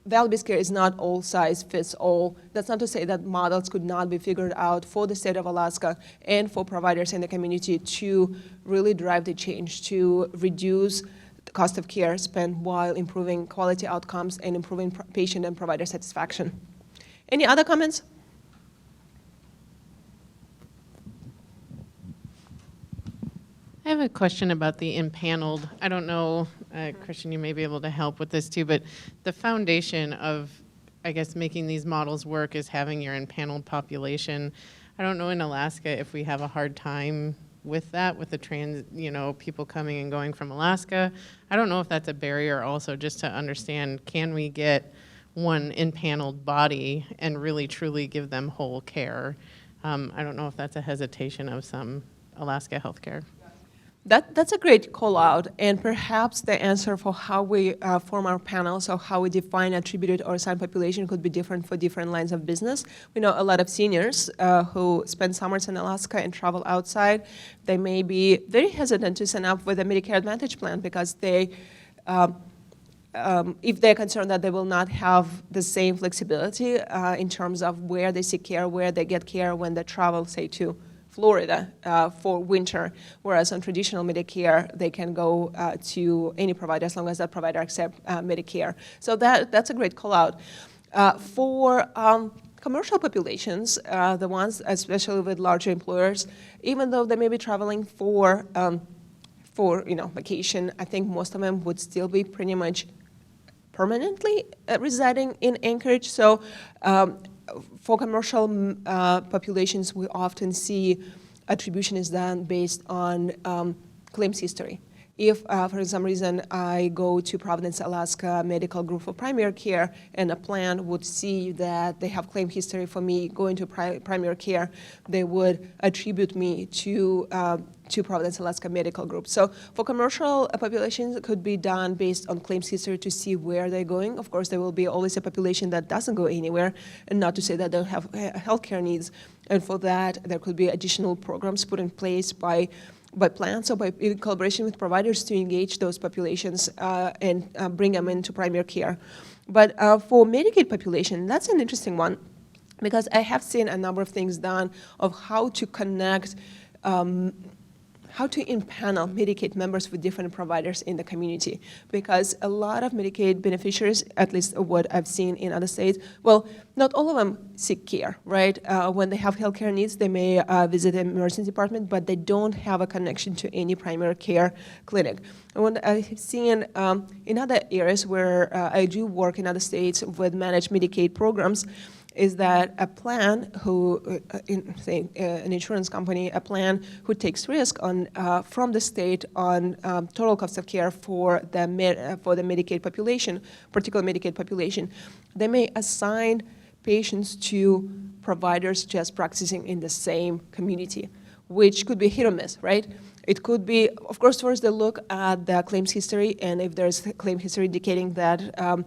value-based care is not all size fits all. That's not to say that models could not be figured out for the state of Alaska and for providers in the community to really drive the change, to reduce the cost of care spent while improving quality outcomes and improving patient and provider satisfaction. Any other comments? I have a question about the impaneled. I don't know, Christian, you may be able to help with this too, but the foundation of, I guess, making these models work is having your impaneled population. I don't know in Alaska if we have a hard time with that, with the people coming and going from Alaska. I don't know if that's a barrier also, just to understand, can we get one impaneled body and really truly give them whole care? I don't know if that's a hesitation of some Alaska healthcare. That's a great call out, and perhaps the answer for how we form our panels or how we define attributed or assigned population could be different for different lines of business. We know a lot of seniors who spend summers in Alaska and travel outside. They may be very hesitant to sign up with a Medicare Advantage plan because they, if they're concerned that they will not have the same flexibility in terms of where they seek care, where they get care when they travel, say, to Florida for winter, whereas on traditional Medicare, they can go to any provider as long as that provider accepts Medicare. So that's a great call out. For commercial populations, the ones especially with larger employers, even though they may be traveling for vacation, I think most of them would still be pretty much permanently residing in Anchorage. So for commercial populations, we often see attribution is done based on claims history. If, for some reason, I go to Providence, Alaska Medical Group for primary care, and a plan would see that they have claim history for me going to primary care, they would attribute me to Providence, Alaska Medical Group. So for commercial populations, it could be done based on claims history to see where they're going. Of course, there will be always a population that doesn't go anywhere, and not to say that they don't have healthcare needs. And for that, there could be additional programs put in place by plans or in collaboration with providers to engage those populations and bring them into primary care. But for Medicaid population, that's an interesting one because I have seen a number of things done of how to connect how to impanel Medicaid members with different providers in the community. Because a lot of Medicaid beneficiaries, at least what I've seen in other states, well, not all of them seek care, right? When they have healthcare needs, they may visit an emergency department, but they don't have a connection to any primary care clinic. And what I've seen in other areas where I do work in other states with managed Medicaid programs, is that a plan say an insurance company, a plan who takes risk on from the state on total cost of care for the Medicaid population, particular Medicaid population, they may assign patients to providers just practicing in the same community, which could be hit or miss, right? It could be, of course, first they look at the claims history, and if there's claim history indicating that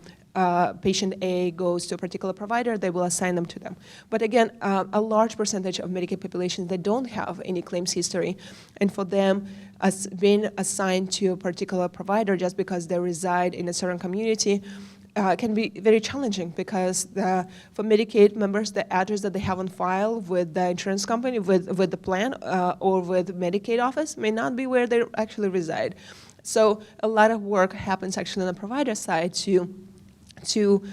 patient A goes to a particular provider, they will assign them to them. But again, a large percentage of Medicaid populations, they don't have any claims history. And for them, as being assigned to a particular provider just because they reside in a certain community can be very challenging because for Medicaid members, the address that they have on file with the insurance company, with the plan, or with Medicaid office may not be where they actually reside. So a lot of work happens actually on the provider side to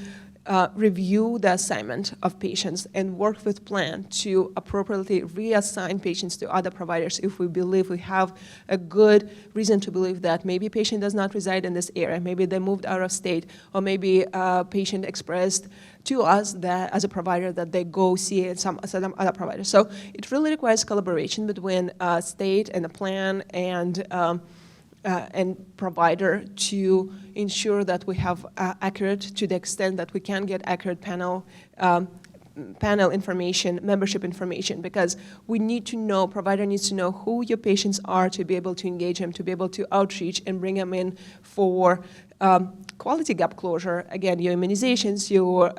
review the assignment of patients and work with plan to appropriately reassign patients to other providers if we believe we have a good reason to believe that maybe a patient does not reside in this area, maybe they moved out of state, or maybe a patient expressed to us that as a provider that they go see some other providers. So it really requires collaboration between state and the plan and provider to ensure that we have accurate, to the extent that we can get accurate panel panel information, membership information, because we need to know, provider needs to know who your patients are to be able to engage them, to be able to outreach and bring them in for quality gap closure. Again, your immunizations, your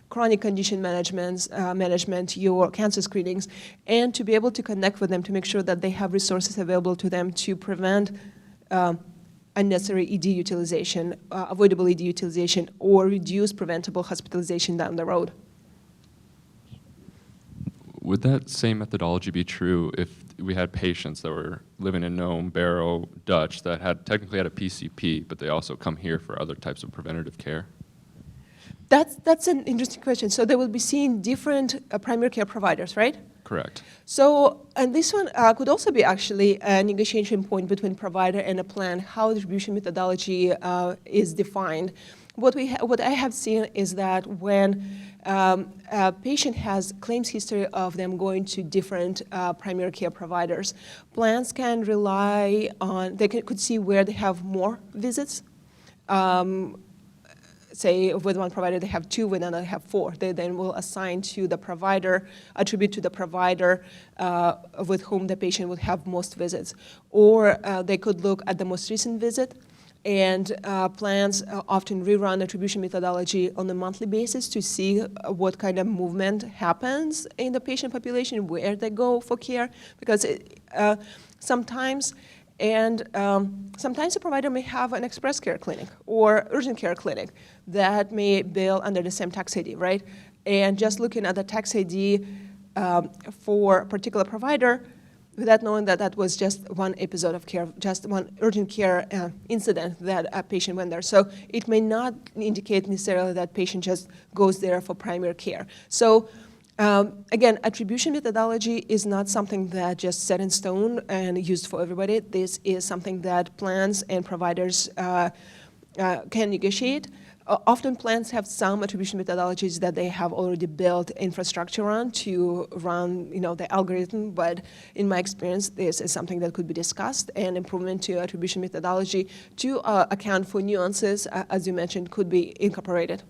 chronic condition management, your cancer screenings, and to be able to connect with them to make sure that they have resources available to them to prevent unnecessary ED utilization, avoidable ED utilization, or reduce preventable hospitalization down the road. Would that same methodology be true if we had patients that were living in Nome, Barrow, Dutch that had technically had a PCP, but they also come here for other types of preventative care? That's an interesting question. So they will be seeing different primary care providers, right? Correct. So, and this one could also be actually a negotiation point between provider and a plan, how distribution methodology is defined. What I have seen is that when a patient has claims history of them going to different primary care providers, plans can rely on, they could see where they have more visits. Say with one provider they have 2, with another they have 4. They then will assign to the provider, attribute to the provider with whom the patient would have most visits. Or they could look at the most recent visit, and plans often rerun attribution methodology on a monthly basis to see what kind of movement happens in the patient population, where they go for care, because sometimes a provider may have an express care clinic or urgent care clinic that may bill under the same tax ID, right? And just looking at the tax ID for a particular provider, without knowing that that was just one episode of care, just one urgent care incident that a patient went there. So it may not indicate necessarily that patient just goes there for primary care. So again, attribution methodology is not something that just set in stone and used for everybody. This is something that plans and providers can negotiate. Often plans have some attribution methodologies that they have already built infrastructure on to run, the algorithm, but in my experience, this is something that could be discussed, and improvement to attribution methodology to account for nuances, as you mentioned, could be incorporated.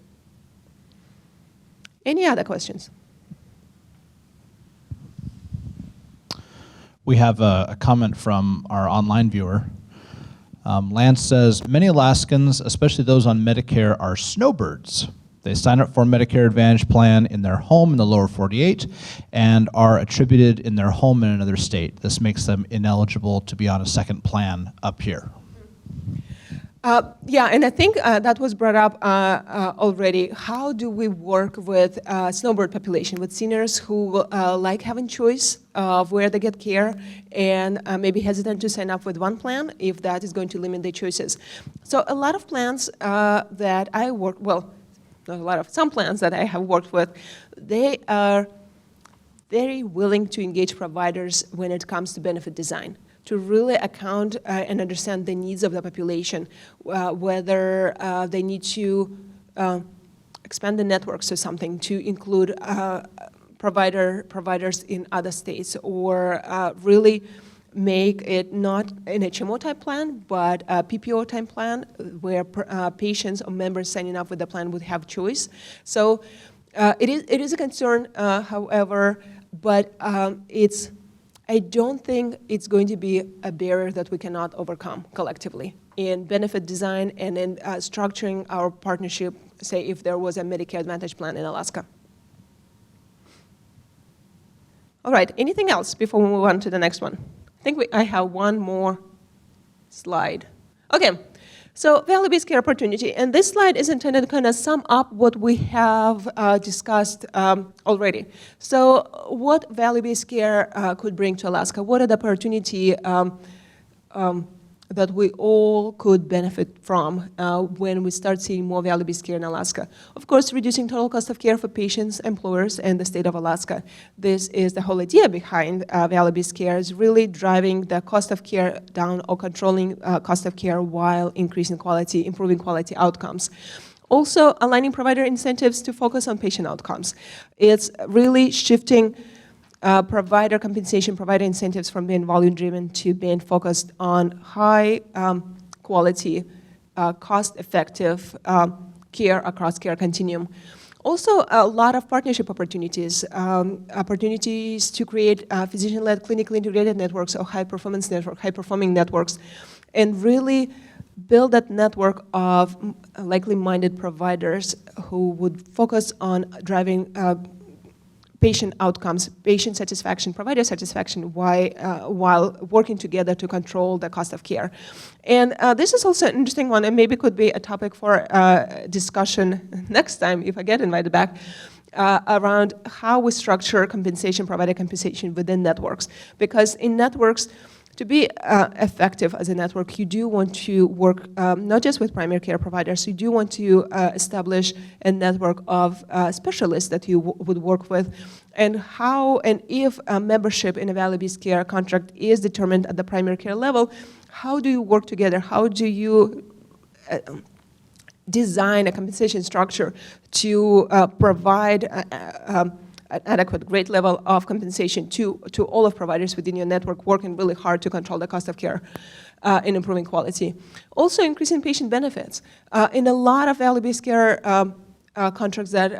Any other questions? We have a comment from our online viewer. Lance says, many Alaskans, especially those on Medicare, are snowbirds. They sign up for a Medicare Advantage plan in their home in the lower 48 and are attributed in their home in another state. This makes them ineligible to be on a second plan up here. Yeah, and I think that was brought up already. How do we work with snowbird population, with seniors who like having choice of where they get care and maybe hesitant to sign up with one plan if that is going to limit their choices? So a lot of plans that I work, well, not a lot of, some plans that I have worked with, they are very willing to engage providers when it comes to benefit design, to really account and understand the needs of the population, whether they need to expand the networks or something to include providers in other states, or really make it not an HMO type plan, but a PPO type plan where patients or members signing up with the plan would have choice. So it is a concern, however, but I don't think it's going to be a barrier that we cannot overcome collectively in benefit design and in structuring our partnership, say if there was a Medicare Advantage plan in Alaska. All right, anything else before we move on to the next one? I think I have one more slide. Okay, so value-based care opportunity. And this slide is intended to kind of sum up what we have discussed already. So what value-based care could bring to Alaska? What are the opportunity that we all could benefit from when we start seeing more value-based care in Alaska? Of course, reducing total cost of care for patients, employers, and the state of Alaska. This is the whole idea behind value-based care, is really driving the cost of care down or controlling cost of care while increasing quality, improving quality outcomes. Also, aligning provider incentives to focus on patient outcomes. It's really shifting provider compensation, provider incentives from being volume-driven to being focused on high quality, cost-effective care across care continuum. Also, a lot of partnership opportunities, opportunities to create physician-led clinically integrated networks or high-performance network, high-performing networks, and really build that network of likely minded providers who would focus on driving patient outcomes, patient satisfaction, provider satisfaction, while working together to control the cost of care. And this is also an interesting one, and maybe could be a topic for discussion next time if I get invited back, around how we structure compensation, provider compensation within networks. Because in networks, to be effective as a network, you do want to work not just with primary care providers, you do want to establish a network of specialists that you would work with, and how and if membership in a value-based care contract is determined at the primary care level, how do you work together? How do you design a compensation structure to provide an adequate, great level of compensation to all of providers within your network working really hard to control the cost of care and improving quality. Also increasing patient benefits. In a lot of value-based care contracts that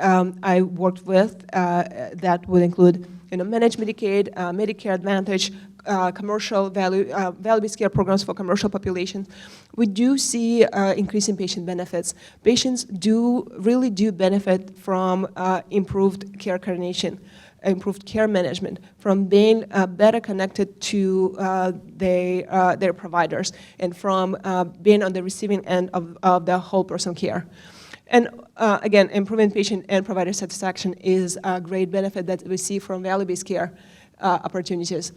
I worked with that would include managed Medicaid, Medicare Advantage, commercial value-based care programs for commercial populations, we do see increasing patient benefits. Patients really do benefit from improved care coordination, improved care management, from being better connected to their providers, and from being on the receiving end of the whole person care. And again, improving patient and provider satisfaction is a great benefit that we see from value-based care opportunities.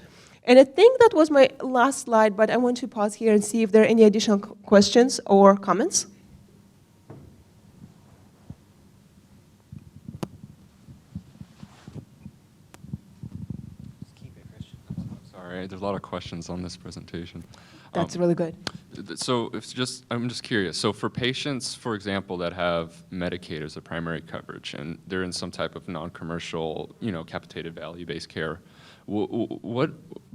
And I think that was my last slide, but I want to pause here and see if there are any additional questions or comments. Sorry, there's a lot of questions on this presentation. That's really good. So I'm just curious. So for patients, for example, that have Medicaid as a primary coverage, and they're in some type of non-commercial, capitated value-based care, what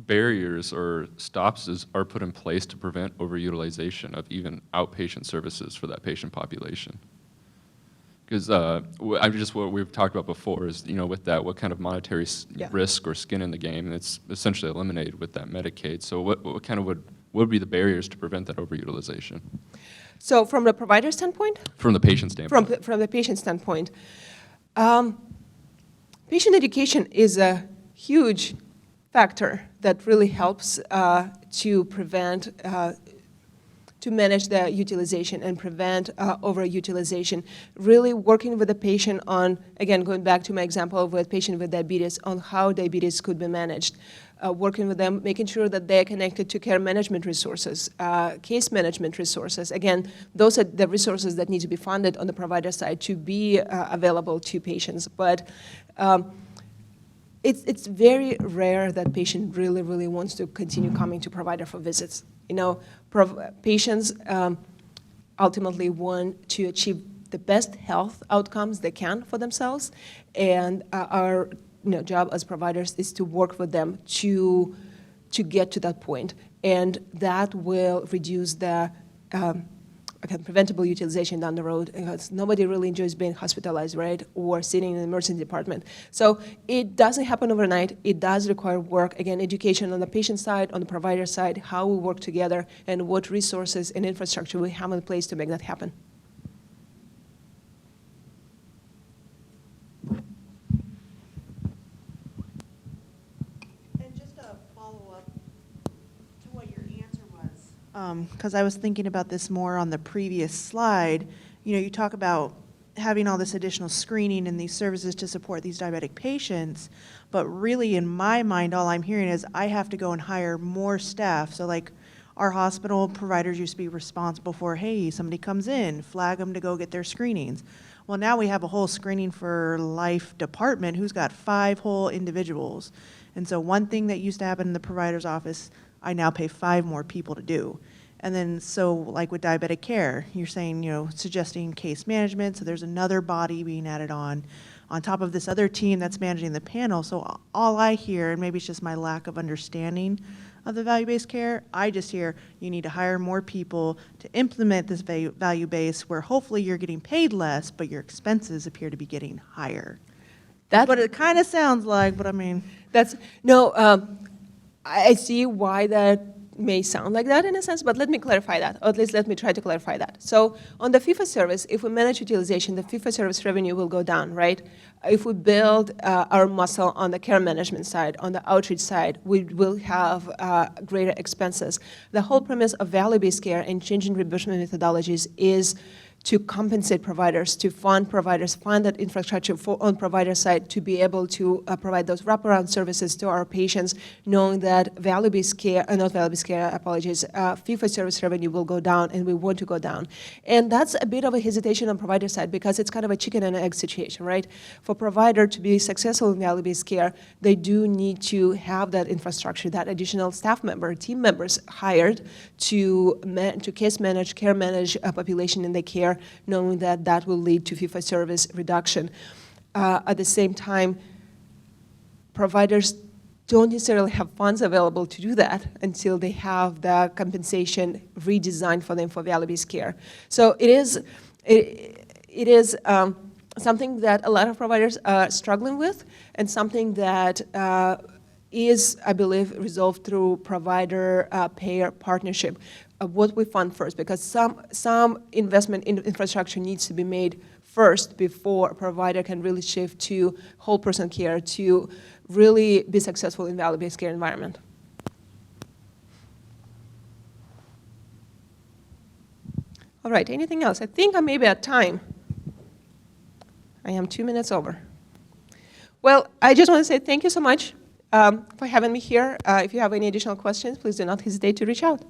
barriers or stops are put in place to prevent overutilization of even outpatient services for that patient population? Because what we've talked about before is, with that, what kind of monetary risk or skin in the game, and it's essentially eliminated with that Medicaid. So what would be the barriers to prevent that overutilization? So from the provider standpoint? From the patient standpoint. From the patient standpoint. Patient education is a huge factor that really helps to prevent to manage the utilization and prevent overutilization. Really working with the patient on, again, going back to my example with patient with diabetes, on how diabetes could be managed. Working with them, making sure that they're connected to care management resources, case management resources. Again, those are the resources that need to be funded on the provider side to be available to patients. But it's very rare that patient really, really wants to continue coming to provider for visits. Patients ultimately want to achieve the best health outcomes they can for themselves, and our job as providers is to work with them to get to that point, and that will reduce the preventable utilization down the road, because nobody really enjoys being hospitalized, right, or sitting in the emergency department. So it doesn't happen overnight. It does require work, again, education on the patient side, on the provider side, how we work together, and what resources and infrastructure we have in place to make that happen. Because I was thinking about this more on the previous slide. You talk about having all this additional screening and these services to support these diabetic patients, but really in my mind, all I'm hearing is I have to go and hire more staff. So like our hospital providers used to be responsible for, hey, somebody comes in, flag them to go get their screenings. Well, now we have a whole screening for life department who's got 5 whole individuals. And so one thing that used to happen in the provider's office, I now pay 5 more people to do. And then so like with diabetic care, you're saying, suggesting case management, so there's another body being added on top of this other team that's managing the panel. So all I hear, and maybe it's just my lack of understanding of the value-based care. I just hear you need to hire more people to implement this value base where hopefully you're getting paid less, but your expenses appear to be getting higher. That's what it kind of sounds like, but I mean. I see why that may sound like that in a sense, but let me clarify that, or at least let me try to clarify that. So on the fee-for-service, if we manage utilization, the fee-for-service revenue will go down, right? If we build our muscle on the care management side, on the outreach side, we will have greater expenses. The whole premise of value-based care and changing reimbursement methodologies is to compensate providers, to fund providers, fund that infrastructure on provider side to be able to provide those wraparound services to our patients, knowing that value-based care, not value-based care, apologies, fee-for-service revenue will go down, and we want to go down. And that's a bit of a hesitation on provider side because it's kind of a chicken and egg situation, right? For provider to be successful in value-based care, they do need to have that infrastructure, that additional staff member, team members hired to case manage, care manage a population in the care, knowing that that will lead to fee-for-service reduction. At the same time, providers don't necessarily have funds available to do that until they have the compensation redesigned for them for value-based care. So it is something that a lot of providers are struggling with, and something that is, I believe, resolved through provider-payer partnership. What we fund first, because some investment in infrastructure needs to be made first before a provider can really shift to whole person care to really be successful in value-based care environment. All right, anything else? I think I may be at time. I am 2 minutes over. Well, I just want to say thank you so much for having me here. If you have any additional questions, please do not hesitate to reach out.